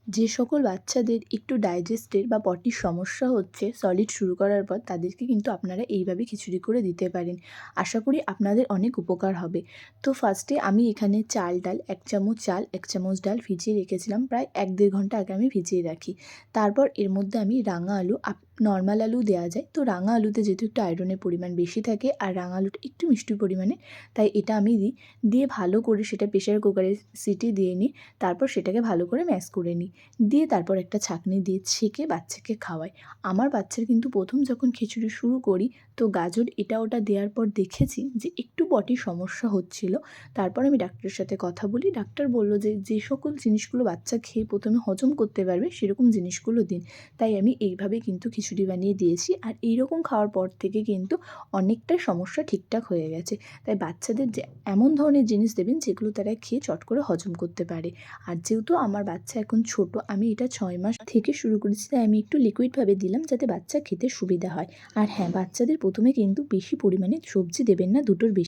যে সকল বাচ্চাদের একটু ডাইজেস্টের বা পটির সমস্যা হচ্ছে সলিড শুরু করার পর, তাদেরকে কিন্তু আপনারা এইভাবে খিচুড়ি করে দিতে পারেন। আশা করি আপনাদের অনেক উপকার হবে। তো ফার্স্টে আমি এখানে চাল ডাল ১ চামচ চাল ১ চামচ ডাল ভিজিয়ে রেখেছিলাম। প্রায় ১-১.৫ ঘন্টা আগে আমি ভিজিয়ে রাখি। তারপর এর মধ্যে আমি রাঙা আলু, নরমাল আলু দেওয়া যায়। তো রাঙা আলুতে যেহেতু একটু আয়রনের পরিমাণ বেশি থাকে আর রাঙা আলুটা একটু মিষ্টি পরিমাণে, তাই এটা আমি দিই। দিয়ে ভালো করে সেটা প্রেসার কুকারে সিটি দিয়ে নিই। তারপর সেটাকে ভালো করে ম্যাশ করে নিই। দিয়ে তারপর একটা ছাঁকনি দিয়ে ছেঁকে বাচ্চাকে খাওয়াই। আমার বাচ্চার কিন্তু ১ম যখন খিচুড়ি শুরু করি, তো গাজর এটা ওটা দেওয়ার পর দেখেছি যে একটু পটির সমস্যা হচ্ছিল। তারপর আমি ডাক্তারের সাথে কথা বলি। ডাক্তার বলল যে, যে সকল জিনিসগুলো বাচ্চা খেয়ে ১ম এ হজম করতে পারবে সেরকম জিনিসগুলো দিন। তাই আমি এইভাবে কিন্তু খিচুড়ি বানিয়ে দিয়েছি। আর এইরকম খাওয়ার পর থেকে কিন্তু অনেকটাই সমস্যা ঠিকঠাক হয়ে গেছে। তাই বাচ্চাদের যে এমন ধরনের জিনিস দেবেন যেগুলো তারা খেয়ে চট করে হজম করতে পারে। আর যেহেতু আমার বাচ্চা এখন ছোট, আমি এটা ৬ মাস থেকে শুরু করেছি, তাই আমি একটু লিকুইডভাবে দিলাম যাতে বাচ্চা খেতে সুবিধা হয়। আর হ্যাঁ, বাচ্চাদের ১ম এ কিন্তু বেশি পরিমাণে সবজি দেবেন না, দুটোর বেশি।